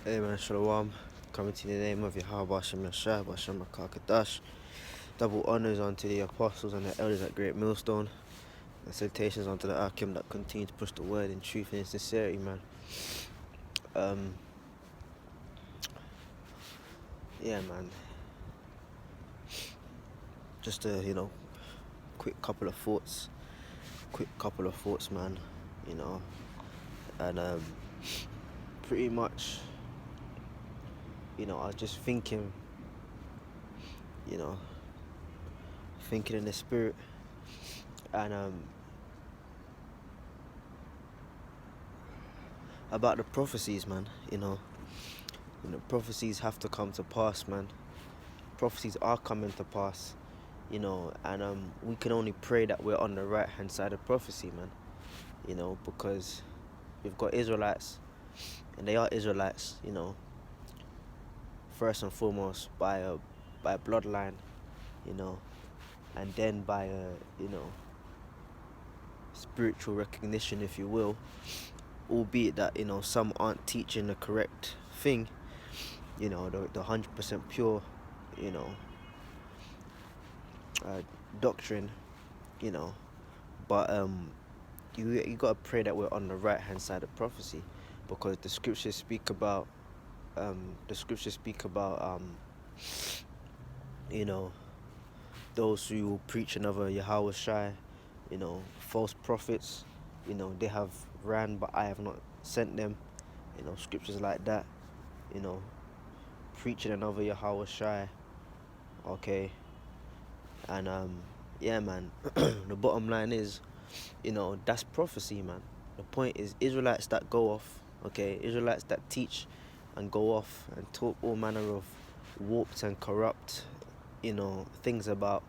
Amen. Shalom. Coming to the name of Yahweh Shem Yashai, Bashem Makakadash. Double honors unto the apostles and the elders at Great Millstone. And salutations unto the Akim that continue to push the word in truth and in sincerity, man. Yeah, man. Just a, quick couple of thoughts. Man. And pretty much, I was just thinking, thinking in the spirit, and about the prophecies, man. Prophecies have to come to pass, man. Prophecies are coming to pass, and we can only pray that we're on the right hand side of prophecy, man. Because we've got Israelites, and they are Israelites, first and foremost by a bloodline, and then by a spiritual recognition, if you will, albeit that some aren't teaching the correct thing, the 100% pure doctrine, but you gotta pray that we're on the right hand side of prophecy, because the scriptures speak about those who preach another Yahweh Shai, false prophets, they have ran but I have not sent them, scriptures like that, preaching another Yahweh Shai, okay, and yeah, man. The bottom line is, that's prophecy, man. The point is, Israelites that go off, okay, Israelites that teach and go off and talk all manner of warped and corrupt, things about,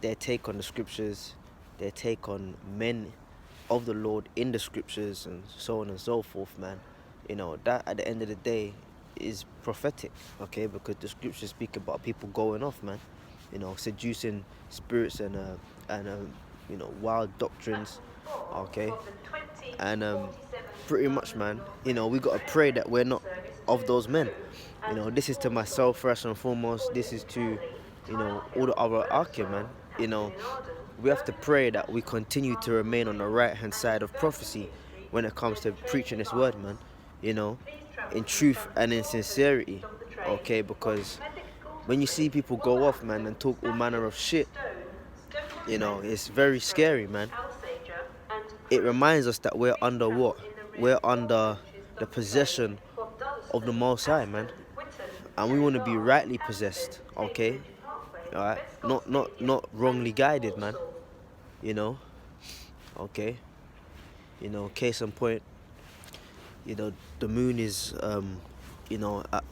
their take on the scriptures, their take on men of the Lord in the scriptures, and so on and so forth, man. That at the end of the day is prophetic, okay, because the scriptures speak about people going off, man, seducing spirits and wild doctrines, okay, and pretty much, man, we gotta pray that we're not of those men. This is to myself first and foremost. This is to all the other Akim, man. We have to pray that we continue to remain on the right hand side of prophecy when it comes to preaching this word, man, in truth and in sincerity, okay, because when you see people go off, man, and talk all manner of shit, it's very scary, man. It reminds us that we're under what? We're under the possession of the Most High, man. And we want to be rightly possessed, okay? Alright? Not wrongly guided, man. Okay? Case in point, the moon is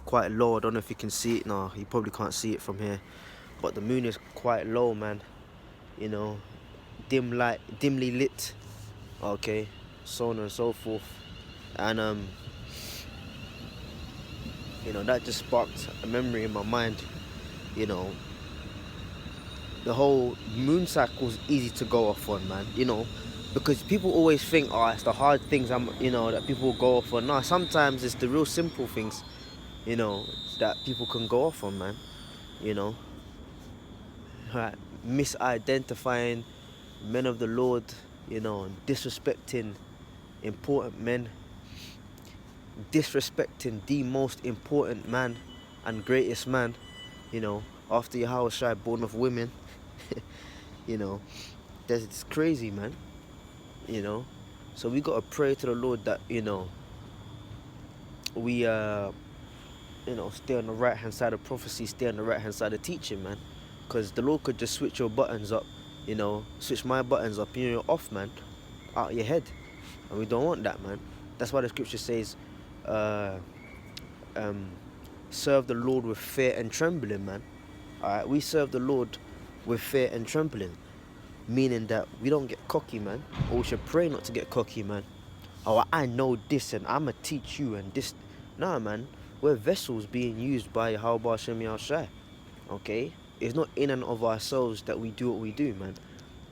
quite low. I don't know if you can see it. No, you probably can't see it from here. But the moon is quite low, man. Dimly lit, okay, so on and so forth, and that just sparked a memory in my mind. The whole moon cycle is easy to go off on, man, because people always think, oh, it's the hard things that people go off on. No, sometimes it's the real simple things, that people can go off on, man. Right, misidentifying men of the Lord, disrespecting important men, disrespecting the most important man and greatest man, after Yahweh Shai, born of women. It's crazy, man. So we gotta pray to the Lord that we stay on the right hand side of prophecy, stay on the right hand side of teaching, man, because the Lord could just switch your buttons up, switch my buttons up, you're off, man, out of your head, and we don't want that, man. That's why the scripture says, serve the Lord with fear and trembling, man. Alright, we serve the Lord with fear and trembling, meaning that we don't get cocky, man, or we should pray not to get cocky, man. Oh, I know this and I'ma teach you and this. Nah, man, we're vessels being used by Yahweh Shem Yahshai, okay? It's not in and of ourselves that we do what we do, man.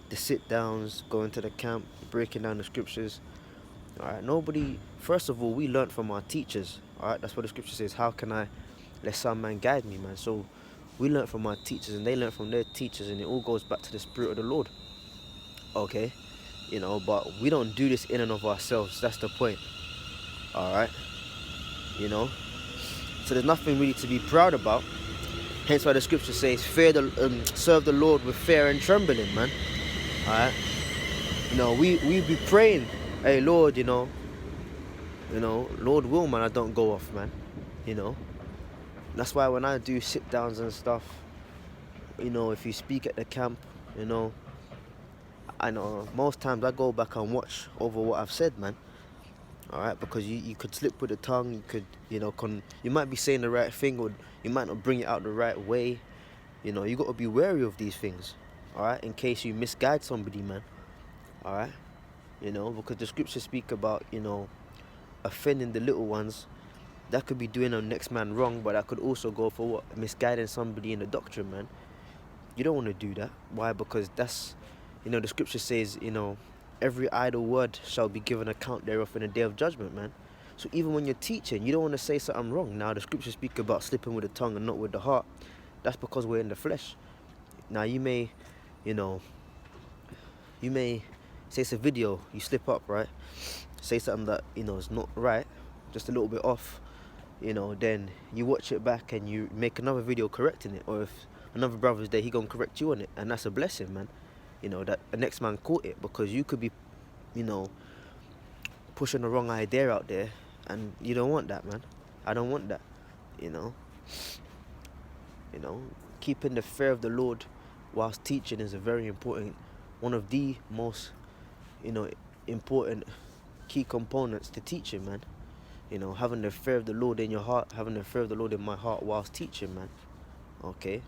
The sit downs, going to the camp, breaking down the scriptures, All right, nobody. First of all, we learn from our teachers. All right, that's what the scripture says. How can I let some man guide me, man? So we learn from our teachers, and they learn from their teachers, and it all goes back to the Spirit of the Lord. Okay, but we don't do this in and of ourselves. That's the point. All right, you know. So there's nothing really to be proud about. Hence why the scripture says, serve the Lord with fear and trembling, man. All right. We be praying, hey Lord, Lord will, man, I don't go off, man. That's why when I do sit downs and stuff, if you speak at the camp, I know most times I go back and watch over what I've said, man. All right, because you could slip with the tongue, you could, you might be saying the right thing, or you might not bring it out the right way. You got to be wary of these things, all right, in case you misguide somebody, man. All right, because the scriptures speak about, offending the little ones. That could be doing a next man wrong, but that could also go for what? Misguiding somebody in the doctrine, man. You don't want to do that. Why? Because that's, the scripture says, every idle word shall be given account thereof in the day of judgment, man. So even when you're teaching, you don't want to say something wrong. Now, the scriptures speak about slipping with the tongue and not with the heart. That's because we're in the flesh. Now, you may say it's a video, you slip up, right? Say something that, is not right, just a little bit off, then you watch it back and you make another video correcting it. Or if another brother's there, he gonna correct you on it. And that's a blessing, man. That the next man caught it, because you could be, pushing the wrong idea out there, and you don't want that, man. I don't want that, keeping the fear of the Lord whilst teaching is a very important, one of the most, important key components to teaching, man. Having the fear of the Lord in your heart, having the fear of the Lord in my heart whilst teaching, man. Okay,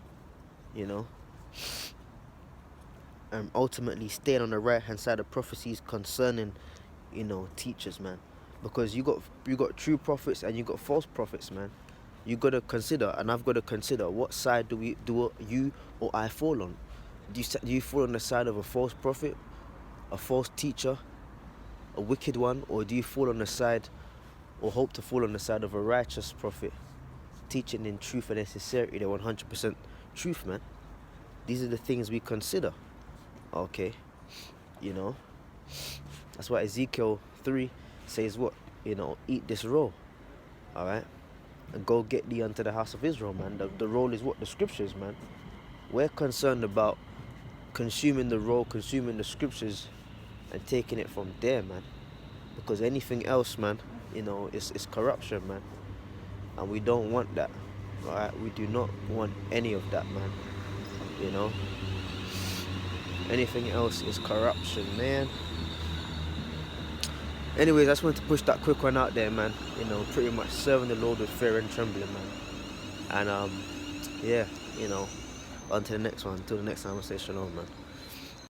ultimately staying on the right hand side of prophecies concerning, teachers, man. Because you got true prophets and you got false prophets, man. You gotta consider, and I've got to consider, what side do you or I fall on? Do you fall on the side of a false prophet, a false teacher, a wicked one, or do you fall on the side, or hope to fall on the side of a righteous prophet, teaching in truth and in sincerity, the 100% truth, man? These are the things we consider. Okay, that's why Ezekiel 3 says what? Eat this roll, all right, and go get thee unto the house of Israel, man. The roll is what? The scriptures, man. We're concerned about consuming the roll, consuming the scriptures, and taking it from there, man. Because anything else, man, is corruption, man. And we don't want that, all right? We do not want any of that, man. Anything else is corruption, man. Anyways, I just wanted to push that quick one out there, man. Pretty much serving the Lord with fear and trembling, man. And yeah, on to the next one. Until the next time, I say shalom, man.